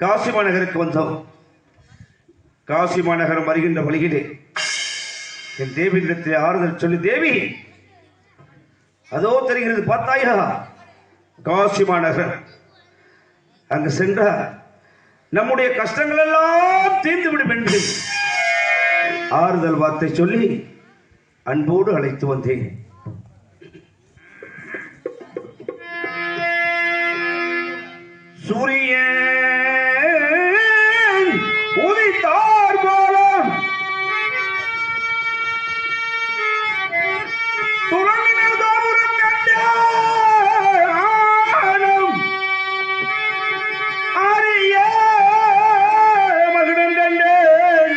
காசி மாநகருக்கு வந்தோம். காசி மாநகரம் வருகின்ற வழியிலே என் தேவியிடத்தில் ஆறுதல் சொல்லி, தேவி அதோ தெரிகிறது பார்த்தாயா காசி மாநகர், அங்கு சென்றால் நம்முடைய கஷ்டங்கள் எல்லாம் தீர்ந்துவிடும் என்று ஆறுதல் வார்த்தை சொல்லி அன்போடு அழைத்து வந்தேன். சூரியன் உதித்தார் போலும் துறவினர் தாபுரம் கண்டானம் ஆரிய மகுடம் கண்டேன்,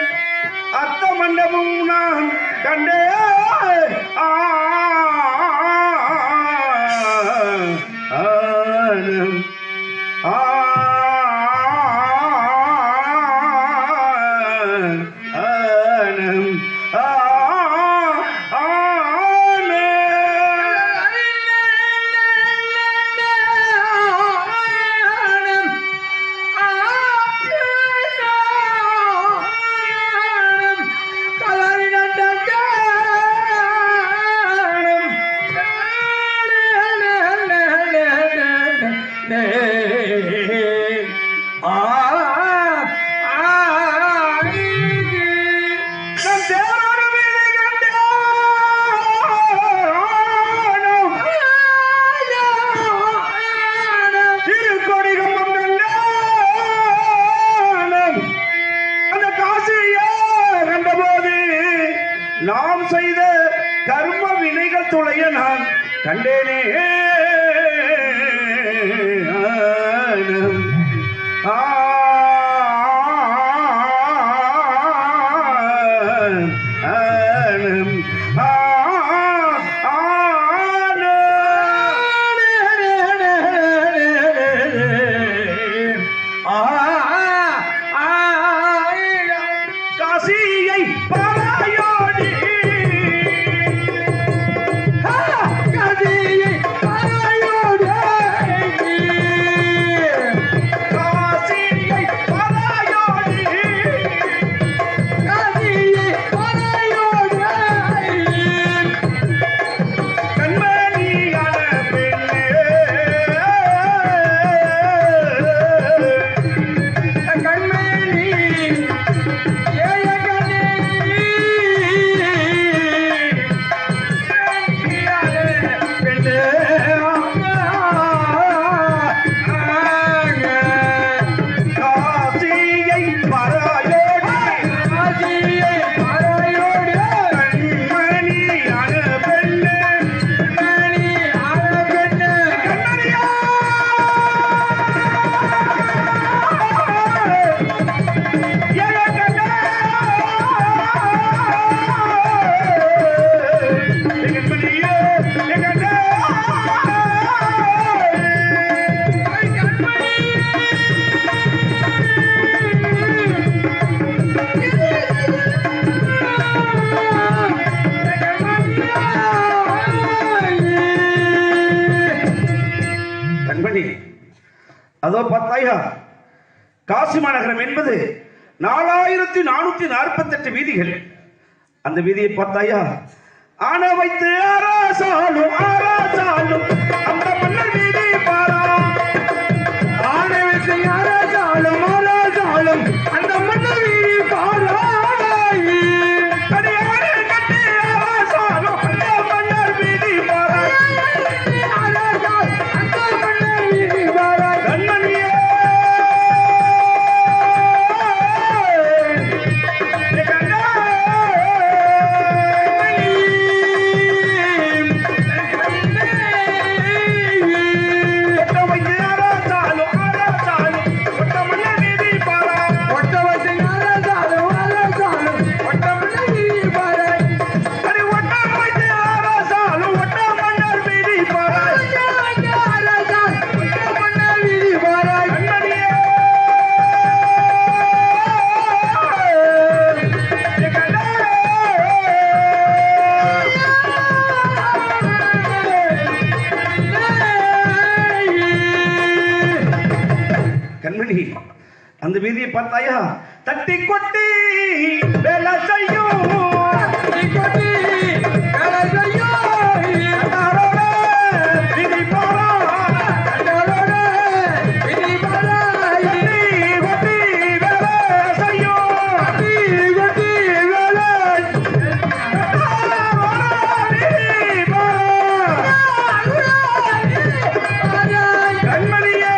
அத்த மண்டபம் நான் கண்டேன். நாம் செய்த கர்ம வினைகள் துளைய நான் கண்டேனே. காசியை பாராயோடி அதோ பார்த்தாயா காசி மாநகரம் என்பது 4448 வீதிகள். அந்த வீதியை பார்த்தாயா, ஆன வைத்து ஆராசாலும் ஆராசாலும் அந்த மன்னர் வீதி பாரா, ஆன வைத்து ஆராசாலும் ஆராசாலும் அந்த மன்னர் வீதி பாரா, கடியாரை கட்டி ஆராசாலும் அந்த மன்னர் வீதி பாரா, அந்த மன்னர் வீதி பாரா. கண்மணியே அந்த வீதியை பார்த்தாயா? தட்டி கொட்டி வேலை செய்யும், தட்டி கொட்டி வேலை செய்யும், கண்டாரோட விதி போறா, கண்டாரோட விதி போறா, தட்டி கொட்டி வேலை செய்யும், தட்டி கொட்டி வேலை கண்மணியே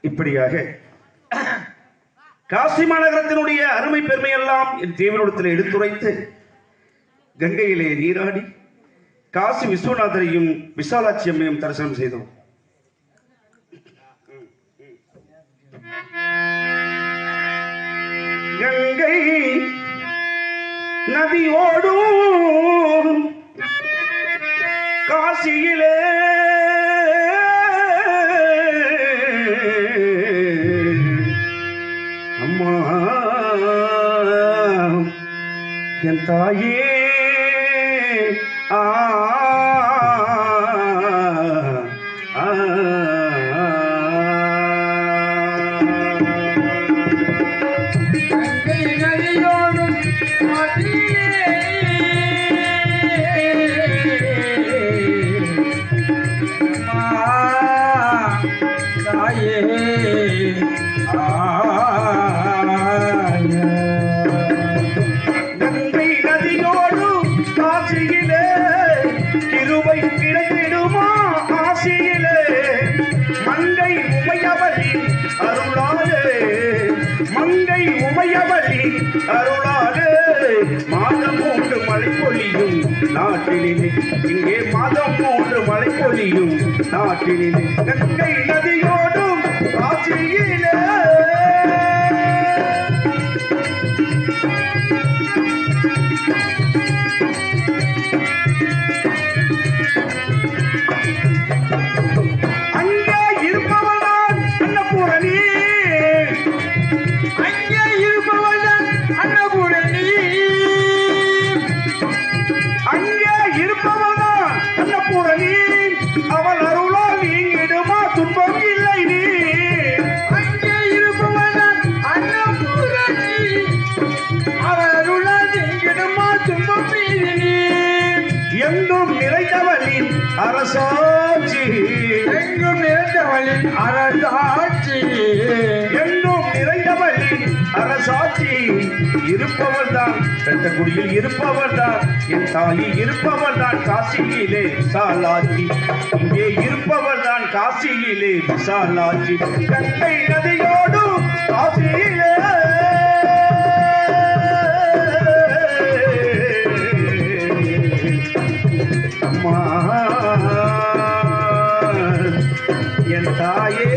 இப்படியாக காசி மாநகரத்தினுடைய அருமை பெருமையெல்லாம் என் தேவனிடத்தில் எடுத்துரைத்து கங்கையிலே நீராடி காசி விஸ்வநாதரையும் விசாலாட்சி அம்மையும் தரிசனம் செய்தோம். கங்கை நதியோடும் காசியிலே அம்மா என் தாயே ஆ கங்கை நதியோடும் காசியிலே தாயே கங்கை நதியோடு காசியிலே கிருபை கிடைத்திடுமா ஆசியிலே மங்கை உமையவளி அருளாலே மங்கை உமையவளி அருளாலே மாதம் 3 மழை பொழியும் நாட்டினிலே இங்கே மாதம் 3 மழை பொழியும் நாட்டினிலே கங்கை நதியோடும் காசியிலே அங்கே இருப்பவள்தான் அன்னபூரணி, அங்கே இருப்பவள்தான் அன்னபூரணி, அங்கே இருப்பவள்தான் அன்னபூரணி, அவள் அருளால் நீங்கிடுமா துன்பம் இல்லை நீ. அங்கே இருப்பவள்தான் அன்னபூரணி, அவள் அருளால் நீங்கிடுமா துன்பம் இல்லை நீ. எங்கும் நிறைந்தவளின் அரசாட்சி, எங்கும் நிறைந்தவளின் அரசாட்சி, எங்கும் நிறைந்தவளின் அரசாட்சி, இருப்பவள் தான் செட்டக்குடியில் இருப்பவள் தான் என் தாயி, இருப்பவள் தான் காசியிலே விசாலாட்சி, இங்கே இருப்பவள் தான் காசியிலே விசாலாட்சி, கங்கை நதியோடு காசியிலே அம்மா என் தாயே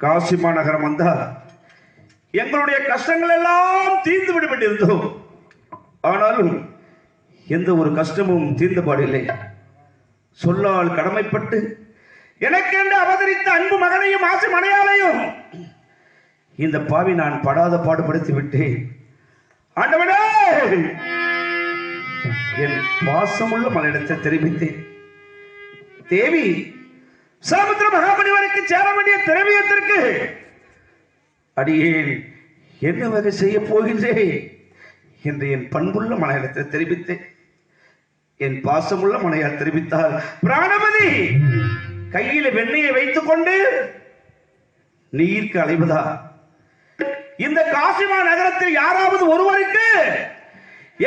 காசி மாநகரம் வந்தால் எங்களுடைய கஷ்டங்கள் எல்லாம் தீர்ந்து விடுபட்டிருந்தோம். ஆனாலும் எந்த ஒரு கஷ்டமும் தீர்ந்தபாடில்லை. சொல்லால் கடமைப்பட்டு எனக்கென்று அவதரித்த அன்பு மகனையும் ஆசை மனையாளையும் இந்த பாவி நான் படாத பாடுபடுத்தி விட்டேன். ஆண்டவனே, என் பாசமுள்ள மனிதத்தை தெரிவித்தேன். தேவி சாமுத்திர மகாபலிவருக்கு சேர வேண்டிய திரவியத்திற்கு அடியேன் என்ன வகை செய்ய போகின்றேன் என்று என் பண்புள்ள மனையத்தை தெரிவித்தேன். என் பாசமுள்ள மனையால் தெரிவித்தால், பிராணபதி கையில வெண்ணெயை வைத்துக் கொண்டு நீர்க்கு அலைவதா? இந்த காசிமா நகரத்தில் யாராவது ஒருவருக்கு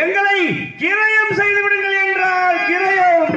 எங்களை கிரயம் செய்து விடுங்கள் என்றால் கிரயம்